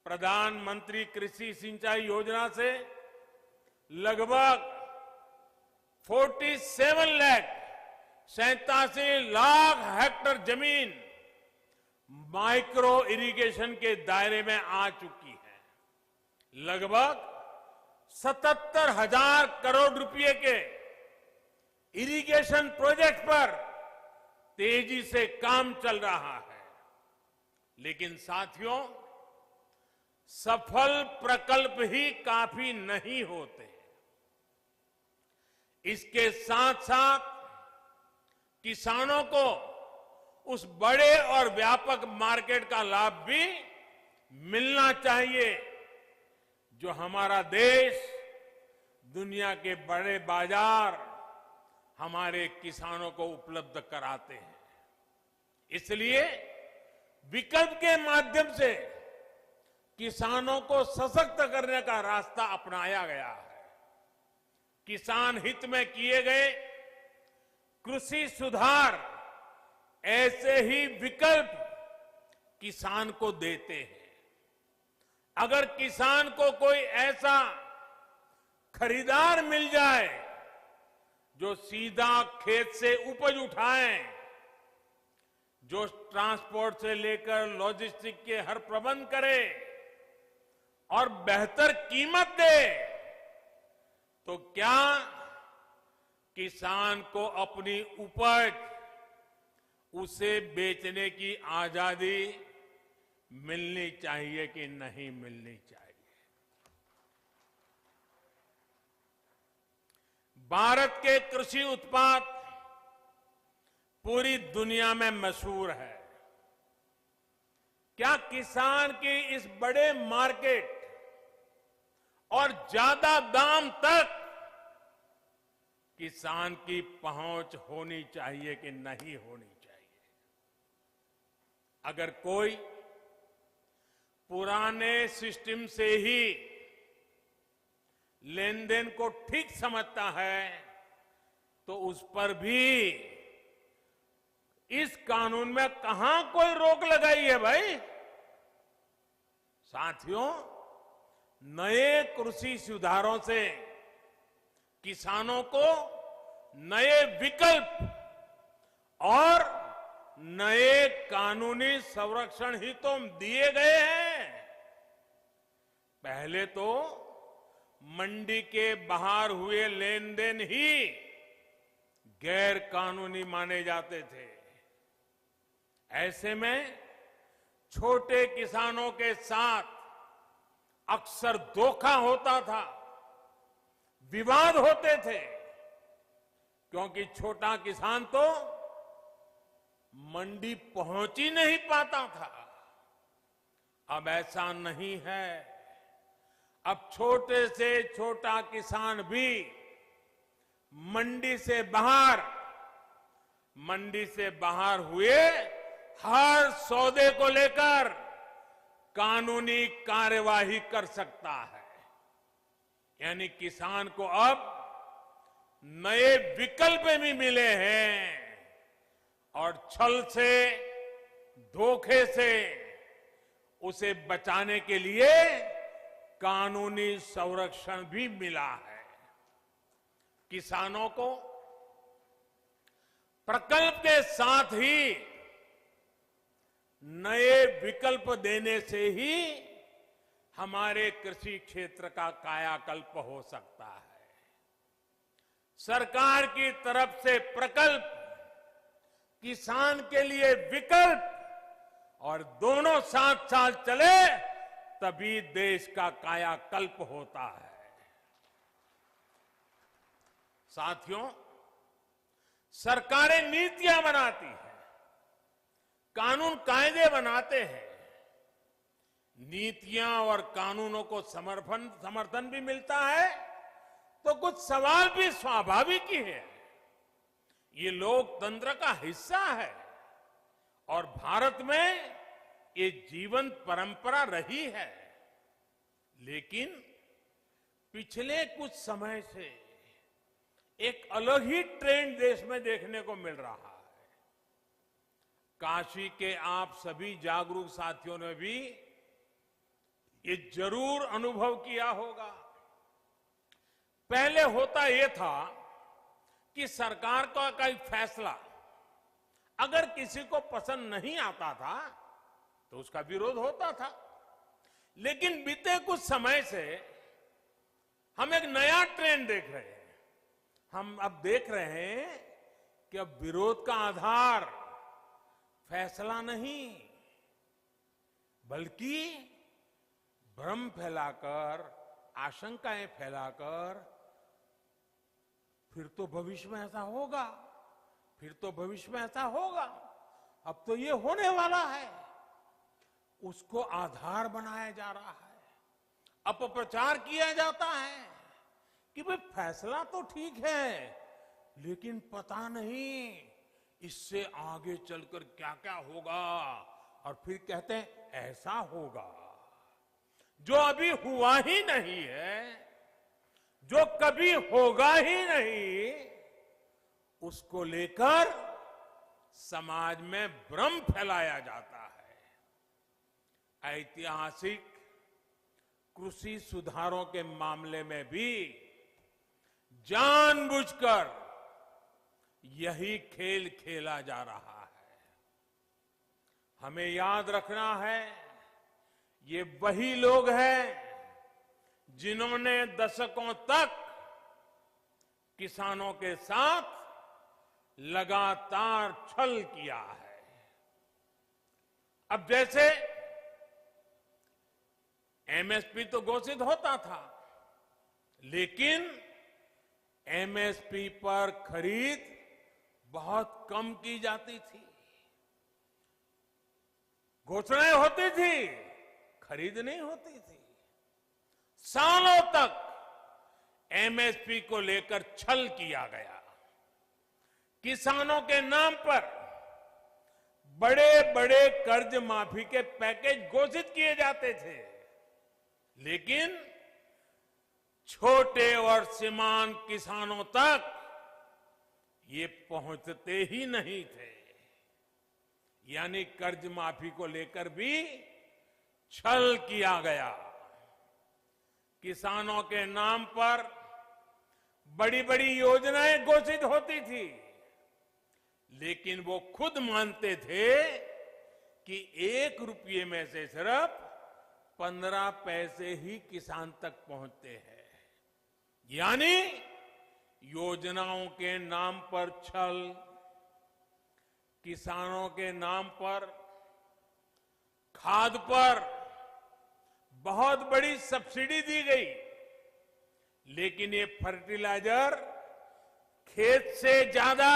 प्रधानमंत्री कृषि सिंचाई योजना से लगभग 87 लाख हेक्टेयर जमीन माइक्रो इरिगेशन के दायरे में आ चुकी है। लगभग 77,000 करोड़ रुपए के इरिगेशन प्रोजेक्ट पर तेजी से काम चल रहा है। लेकिन साथियों, सफल प्रकल्प ही काफी नहीं होते। इसके साथ साथ किसानों को उस बड़े और व्यापक मार्केट का लाभ भी मिलना चाहिए जो हमारा देश दुनिया के बड़े बाजार हमारे किसानों को उपलब्ध कराते हैं। इसलिए विकल्प के माध्यम से किसानों को सशक्त करने का रास्ता अपनाया गया है। किसान हित में किए गए कृषि सुधार ऐसे ही विकल्प किसान को देते हैं। अगर किसान को कोई ऐसा खरीदार मिल जाए जो सीधा खेत से उपज उठाए, जो ट्रांसपोर्ट से लेकर लॉजिस्टिक के हर प्रबंध करे और बेहतर कीमत दे, तो क्या किसान को अपनी उपज उसे बेचने की आजादी मिलनी चाहिए कि नहीं मिलनी चाहिए? भारत के कृषि उत्पाद पूरी दुनिया में मशहूर है। क्या किसान की इस बड़े मार्केट और ज्यादा दाम तक किसान की पहुंच होनी चाहिए कि नहीं होनी चाहिए? अगर कोई पुराने सिस्टम से ही लेन देन को ठीक समझता है, तो उस पर भी इस कानून में कहां कोई रोक लगाई है भाई। साथियों, नए कृषि सुधारों से किसानों को नए विकल्प और नए कानूनी संरक्षण ही तो दिए गए हैं। पहले तो मंडी के बाहर हुए लेन देन ही गैर कानूनी माने जाते थे। ऐसे में छोटे किसानों के साथ अक्सर धोखा होता था, विवाद होते थे, क्योंकि छोटा किसान तो मंडी पहुंच ही नहीं पाता था। अब ऐसा नहीं है। अब छोटे से छोटा किसान भी मंडी से बाहर हुए हर सौदे को लेकर कानूनी कार्यवाही कर सकता है। यानी किसान को अब नए विकल्प भी मिले हैं और छल से, धोखे से उसे बचाने के लिए कानूनी संरक्षण भी मिला है। किसानों को प्रकल्प के साथ ही नए विकल्प देने से ही हमारे कृषि क्षेत्र का कायाकल्प हो सकता है। सरकार की तरफ से प्रकल्प, किसान के लिए विकल्प, और दोनों साथ साथ चले तभी देश का कायाकल्प होता है। साथियों, सरकारें नीतियां बनाती हैं, कानून कायदे बनाते हैं। नीतियां और कानूनों को समर्थन भी मिलता है तो कुछ सवाल भी स्वाभाविक ही है। ये लोकतंत्र का हिस्सा है और भारत में ये जीवंत परंपरा रही है। लेकिन पिछले कुछ समय से एक अलग ही ट्रेंड देश में देखने को मिल रहा है। काशी के आप सभी जागरूक साथियों ने भी ये जरूर अनुभव किया होगा। पहले होता यह था कि सरकार का कोई फैसला अगर किसी को पसंद नहीं आता था तो उसका विरोध होता था। लेकिन बीते कुछ समय से हम एक नया ट्रेंड देख रहे हैं। हम अब देख रहे हैं कि अब विरोध का आधार फैसला नहीं, बल्कि भ्रम फैलाकर, आशंकाएं फैलाकर, फिर तो भविष्य में ऐसा होगा, फिर तो भविष्य में ऐसा होगा, अब तो ये होने वाला है, उसको आधार बनाया जा रहा है। अपप्रचार किया जाता है कि भाई फैसला तो ठीक है, लेकिन पता नहीं इससे आगे चलकर क्या क्या होगा, और फिर कहते हैं ऐसा होगा। जो अभी हुआ ही नहीं है, जो कभी होगा ही नहीं, उसको लेकर समाज में भ्रम फैलाया जाता है। ऐतिहासिक कृषि सुधारों के मामले में भी जानबूझकर यही खेल खेला जा रहा है। हमें याद रखना है, ये वही लोग हैं जिन्होंने दशकों तक किसानों के साथ लगातार छल किया है। अब जैसे एमएसपी तो घोषित होता था, लेकिन एमएसपी पर खरीद बहुत कम की जाती थी। घोषणाएं होती थी, खरीद नहीं होती थी। सालों तक एमएसपी को लेकर छल किया गया। किसानों के नाम पर बड़े बड़े कर्ज माफी के पैकेज घोषित किए जाते थे, लेकिन छोटे और सीमांत किसानों तक ये पहुंचते ही नहीं थे। यानी कर्ज माफी को लेकर भी छल किया गया। किसानों के नाम पर बड़ी बड़ी योजनाएं घोषित होती थी, लेकिन वो खुद मानते थे कि 1 रुपये में से सिर्फ 15 पैसे ही किसान तक पहुंचते हैं। यानी योजनाओं के नाम पर छल, किसानों के नाम पर खाद पर बहुत बड़ी सब्सिडी दी गई, लेकिन ये फर्टिलाइजर खेत से ज्यादा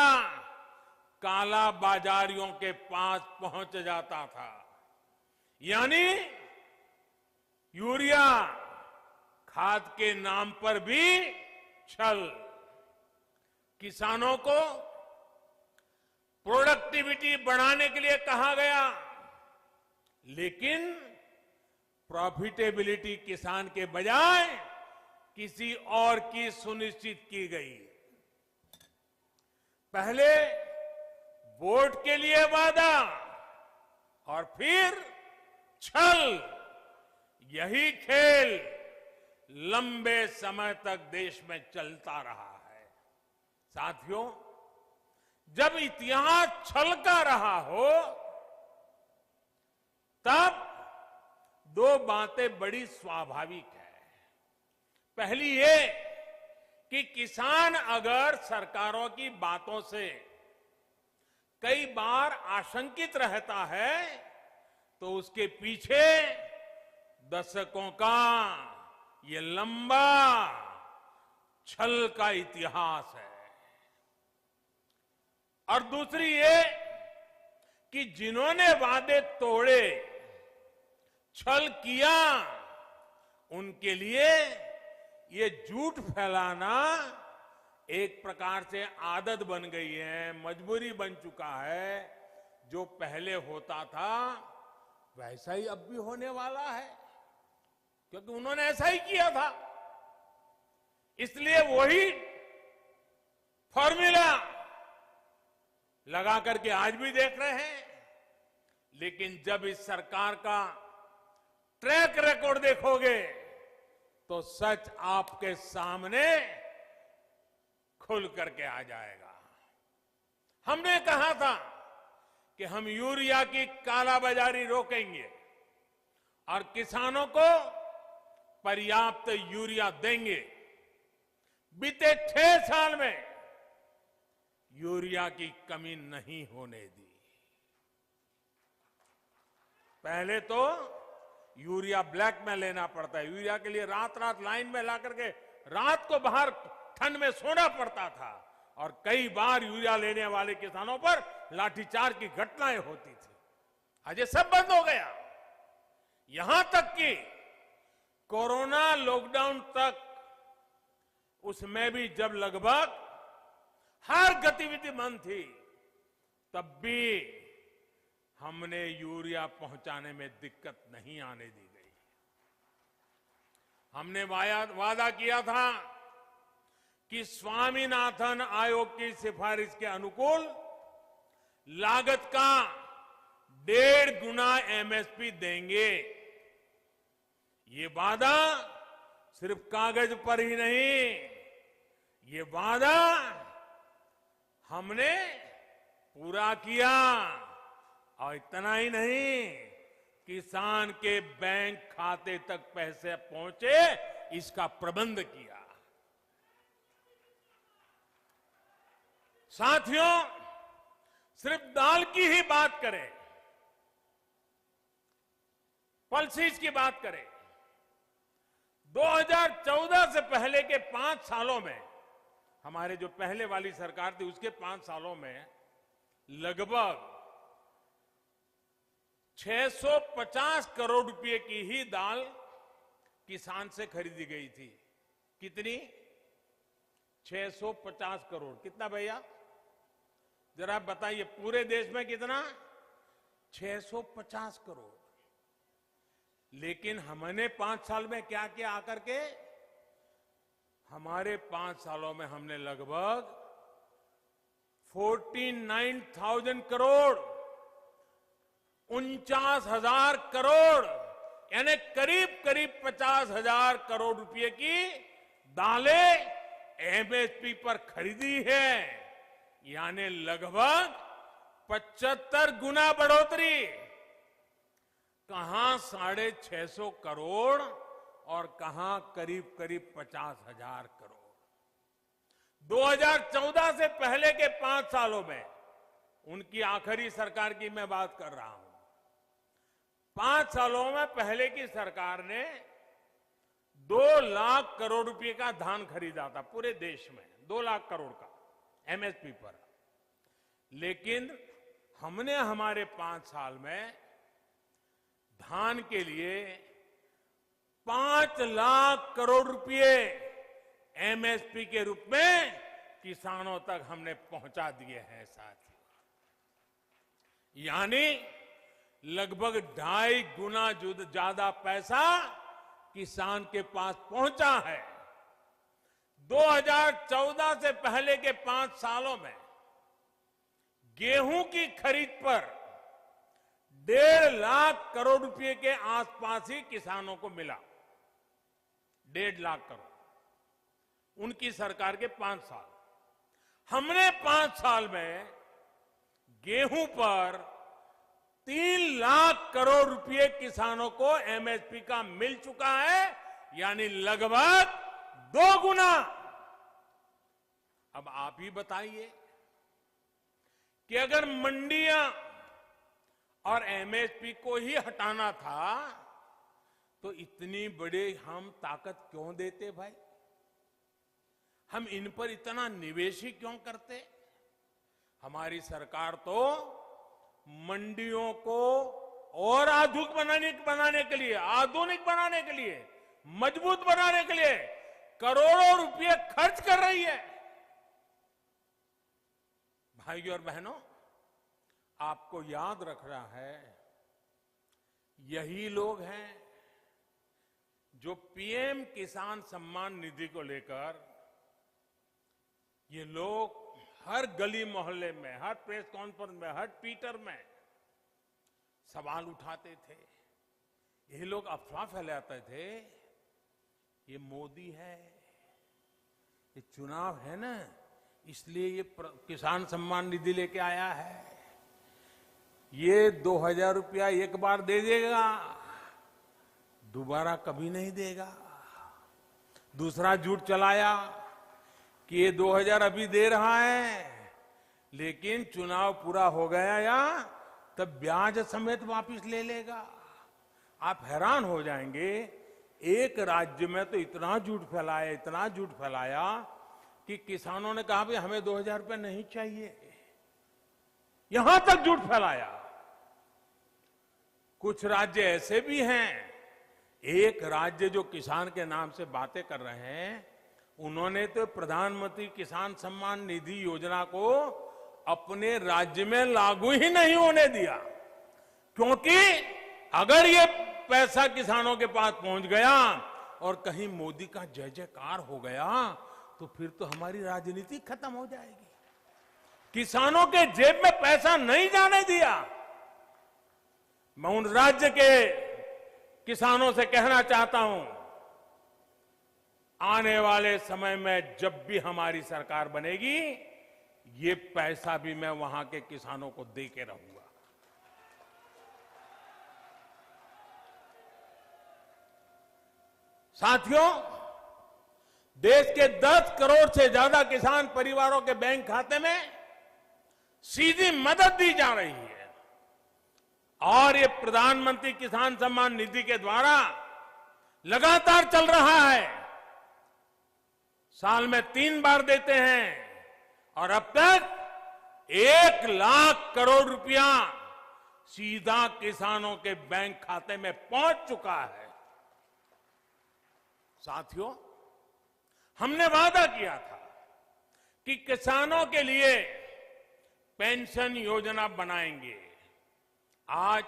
काला बाजारियों के पास पहुंच जाता था। यानी यूरिया खाद के नाम पर भी छल। किसानों को प्रोडक्टिविटी बढ़ाने के लिए कहा गया, लेकिन प्रॉफिटेबिलिटी किसान के बजाय किसी और की सुनिश्चित की गई। पहले वोट के लिए वादा और फिर छल, यही खेल लंबे समय तक देश में चलता रहा है। साथियों, जब इतिहास छल का रहा हो, तब 2 बातें बड़ी स्वाभाविक है। पहली ये कि किसान अगर सरकारों की बातों से कई बार आशंकित रहता है, तो उसके पीछे दशकों का ये लंबा छल का इतिहास है। और दूसरी ये कि जिन्होंने वादे तोड़े, छल किया, उनके लिए ये झूठ फैलाना एक प्रकार से आदत बन गई है, मजबूरी बन चुका है। जो पहले होता था वैसा ही अब भी होने वाला है, क्योंकि उन्होंने ऐसा ही किया था। इसलिए वही फॉर्मूला लगा करके आज भी देख रहे हैं। लेकिन जब इस सरकार का ट्रैक रिकॉर्ड देखोगे, तो सच आपके सामने खुल करके आ जाएगा। हमने कहा था कि हम यूरिया की कालाबाजारी रोकेंगे और किसानों को पर्याप्त यूरिया देंगे। बीते 6 साल में यूरिया की कमी नहीं होने दी। पहले तो यूरिया ब्लैक में लेना पड़ता है। यूरिया के लिए रात रात लाइन में ला करके रात को बाहर ठंड में सोना पड़ता था, और कई बार यूरिया लेने वाले किसानों पर लाठीचार्ज की घटनाएं होती थी। आज ये सब बंद हो गया। यहां तक कि कोरोना लॉकडाउन तक, उसमें भी जब लगभग हर गतिविधि बंद थी, तब भी हमने यूरिया पहुंचाने में दिक्कत नहीं आने दी गई। हमने वादा किया था कि स्वामीनाथन आयोग की सिफारिश के अनुकूल लागत का 1.5 गुना एमएसपी देंगे। ये वादा सिर्फ कागज पर ही नहीं, ये वादा हमने पूरा किया। और इतना ही नहीं, किसान के बैंक खाते तक पैसे पहुंचे, इसका प्रबंध किया। साथियों, सिर्फ दाल की ही बात करें, पल्सेस की बात करें, 2014 से पहले के 5 सालों में, हमारे जो पहले वाली सरकार थी उसके 5 सालों में लगभग 650 करोड़ रुपए की ही दाल किसान से खरीदी गई थी। कितनी? 650 करोड़। कितना भैया, जरा बताइए, पूरे देश में कितना? 650 करोड़। लेकिन हमने 5 साल में क्या किया आकर के? हमारे 5 सालों में हमने लगभग 49,000 करोड़, 49,000 करोड़, यानी करीब करीब 50,000 करोड़ रुपए की दालें एमएसपी पर खरीदी है, यानी लगभग 75 गुना बढ़ोतरी। कहां 650 करोड़ और कहां करीब करीब 50,000 करोड़। 2014 से पहले के 5 सालों में, उनकी आखिरी सरकार की मैं बात कर रहा हूं, 5 सालों में पहले की सरकार ने 2 लाख करोड़ रुपए का धान खरीदा था पूरे देश में, 2 लाख करोड़ का एमएसपी पर। लेकिन हमने हमारे 5 साल में धान के लिए 5 लाख करोड़ रुपए एमएसपी के रूप में किसानों तक हमने पहुंचा दिए हैं साथियों। यानी लगभग 2.5 गुना ज्यादा पैसा किसान के पास पहुंचा है। 2014 से पहले के 5 सालों में गेहूं की खरीद पर 1.5 लाख करोड़ रुपए के आसपास ही किसानों को मिला। 1.5 लाख करोड़ उनकी सरकार के 5 साल। हमने 5 साल में गेहूं पर 3 लाख करोड़ रुपए किसानों को एमएसपी का मिल चुका है, यानी लगभग 2 गुना। अब आप ही बताइए कि अगर मंडियां और एमएसपी को ही हटाना था तो इतनी बड़ी हम ताकत क्यों देते भाई? हम इन पर इतना निवेश ही क्यों करते? हमारी सरकार तो मंडियों को और आधुनिक बनाने के लिए, मजबूत बनाने के लिए करोड़ों रुपए खर्च कर रही है। भाइयों और बहनों, आपको याद रखना है, यही लोग हैं जो पीएम किसान सम्मान निधि को लेकर ये लोग हर गली मोहल्ले में, हर प्रेस कॉन्फ्रेंस में, हर ट्विटर में सवाल उठाते थे। ये लोग अफवाह फैलाते थे, ये मोदी है, ये चुनाव है ना, इसलिए ये किसान सम्मान निधि लेके आया है, ये 2,000 रुपया एक बार दे देगा, दोबारा कभी नहीं देगा। दूसरा झूठ चलाया कि ये 2,000 अभी दे रहा है, लेकिन चुनाव पूरा हो गया या तब ब्याज समेत वापस ले लेगा। आप हैरान हो जाएंगे, एक राज्य में तो इतना झूठ फैलाया कि किसानों ने कहा भाई हमें 2,000 रुपये नहीं चाहिए, यहां तक झूठ फैलाया। कुछ राज्य ऐसे भी हैं, एक राज्य जो किसान के नाम से बातें कर रहे हैं, उन्होंने तो प्रधानमंत्री किसान सम्मान निधि योजना को अपने राज्य में लागू ही नहीं होने दिया, क्योंकि अगर ये पैसा किसानों के पास पहुंच गया और कहीं मोदी का जय जयकार हो गया तो फिर तो हमारी राजनीति खत्म हो जाएगी। किसानों के जेब में पैसा नहीं जाने दिया। मैं उन राज्य के किसानों से कहना चाहता हूं, आने वाले समय में जब भी हमारी सरकार बनेगी, ये पैसा भी मैं वहां के किसानों को दे के रहूंगा। साथियों, देश के 10 करोड़ से ज्यादा किसान परिवारों के बैंक खाते में सीधी मदद दी जा रही है और ये प्रधानमंत्री किसान सम्मान निधि के द्वारा लगातार चल रहा है। साल में 3 बार देते हैं और अब तक 1 लाख करोड़ रुपया सीधा किसानों के बैंक खाते में पहुंच चुका है। साथियों, हमने वादा किया था कि किसानों के लिए पेंशन योजना बनाएंगे। आज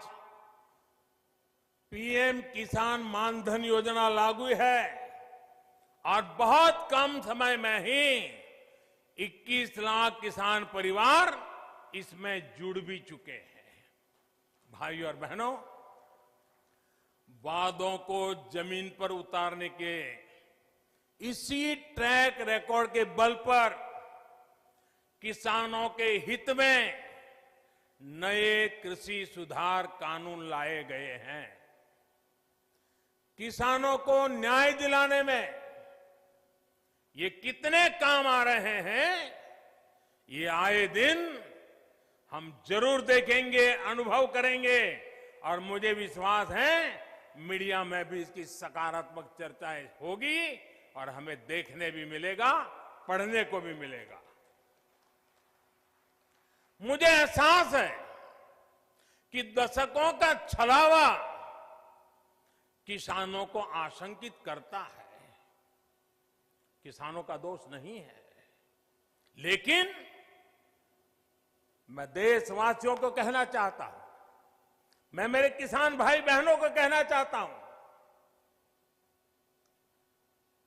पीएम किसान मानधन योजना लागू है और बहुत कम समय में ही 21 लाख किसान परिवार इसमें जुड़ भी चुके हैं। भाइयों और बहनों, वादों को जमीन पर उतारने के इसी ट्रैक रिकॉर्ड के बल पर किसानों के हित में नए कृषि सुधार कानून लाए गए हैं। किसानों को न्याय दिलाने में ये कितने काम आ रहे हैं, ये आए दिन हम जरूर देखेंगे, अनुभव करेंगे और मुझे विश्वास है मीडिया में भी इसकी सकारात्मक चर्चाएं होगी और हमें देखने भी मिलेगा, पढ़ने को भी मिलेगा। मुझे एहसास है कि दशकों का छलावा किसानों को आशंकित करता है। किसानों का दोष नहीं है, लेकिन मैं देशवासियों को कहना चाहता हूं, मैं मेरे किसान भाई बहनों को कहना चाहता हूं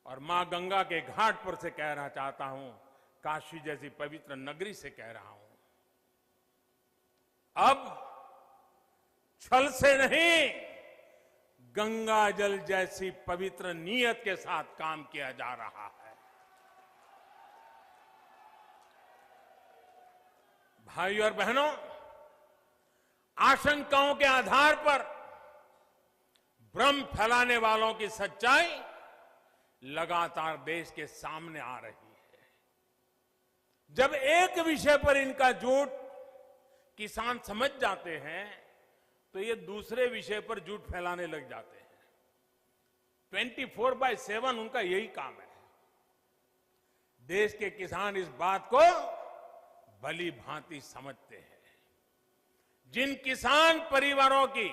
और मां गंगा के घाट पर से कहना चाहता हूं, काशी जैसी पवित्र नगरी से कह रहा हूं, अब छल से नहीं, गंगा जल जैसी पवित्र नीयत के साथ काम किया जा रहा है। भाइयों और बहनों, आशंकाओं के आधार पर भ्रम फैलाने वालों की सच्चाई लगातार देश के सामने आ रही है। जब एक विषय पर इनका झूठ किसान समझ जाते हैं तो ये दूसरे विषय पर झूठ फैलाने लग जाते हैं। 24/7 उनका यही काम है। देश के किसान इस बात को भली भांति समझते हैं। जिन किसान परिवारों की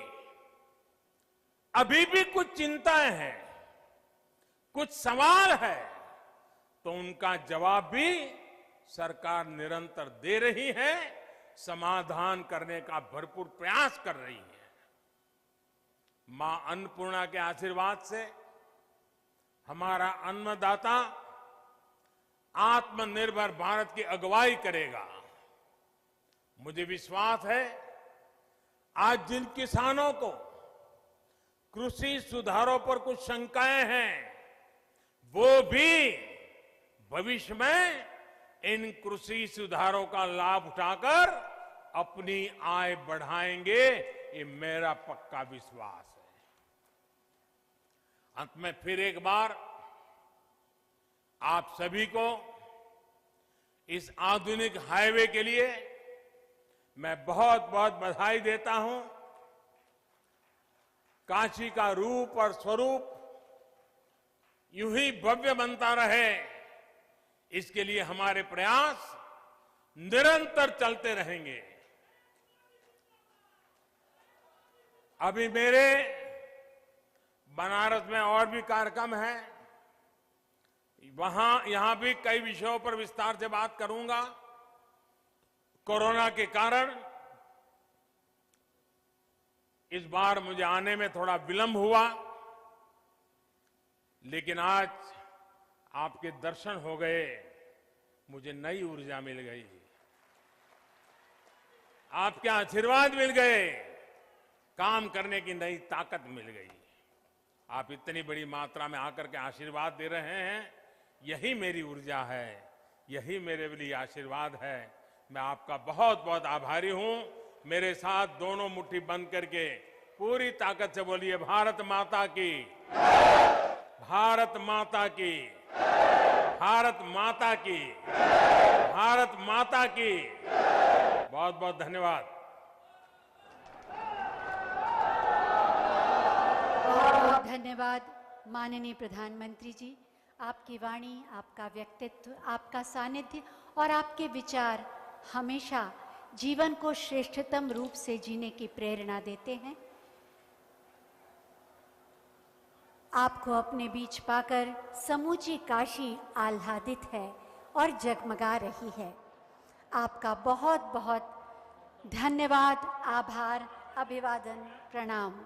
अभी भी कुछ चिंताएं हैं, कुछ सवाल है, तो उनका जवाब भी सरकार निरंतर दे रही है, समाधान करने का भरपूर प्रयास कर रही है। मां अन्नपूर्णा के आशीर्वाद से हमारा अन्नदाता आत्मनिर्भर भारत की अगुवाई करेगा। मुझे विश्वास है आज जिन किसानों को कृषि सुधारों पर कुछ शंकाएं हैं, वो भी भविष्य में इन कृषि सुधारों का लाभ उठाकर अपनी आय बढ़ाएंगे, ये मेरा पक्का विश्वास है। अंत में फिर एक बार आप सभी को इस आधुनिक हाईवे के लिए मैं बहुत बहुत बधाई देता हूं। काशी का रूप और स्वरूप यूं ही भव्य बनता रहे, इसके लिए हमारे प्रयास निरंतर चलते रहेंगे। अभी मेरे बनारस में और भी कार्यक्रम हैं, यहां भी कई विषयों पर विस्तार से बात करूंगा। कोरोना के कारण इस बार मुझे आने में थोड़ा विलंब हुआ, लेकिन आज आपके दर्शन हो गए, मुझे नई ऊर्जा मिल गई, आपके आशीर्वाद मिल गए, काम करने की नई ताकत मिल गई। आप इतनी बड़ी मात्रा में आकर के आशीर्वाद दे रहे हैं, यही मेरी ऊर्जा है, यही मेरे लिए आशीर्वाद है। मैं आपका बहुत बहुत आभारी हूं। मेरे साथ दोनों मुट्ठी बंद करके पूरी ताकत से बोलिए, भारत माता की, भारत माता की, भारत माता की, भारत माता की। बहुत बहुत धन्यवाद। बहुत बहुत धन्यवाद माननीय प्रधानमंत्री जी। आपकी वाणी, आपका व्यक्तित्व, आपका सानिध्य और आपके विचार हमेशा जीवन को श्रेष्ठतम रूप से जीने की प्रेरणा देते हैं। आपको अपने बीच पाकर समूची काशी आह्लादित है और जगमगा रही है। आपका बहुत बहुत धन्यवाद, आभार, अभिवादन, प्रणाम।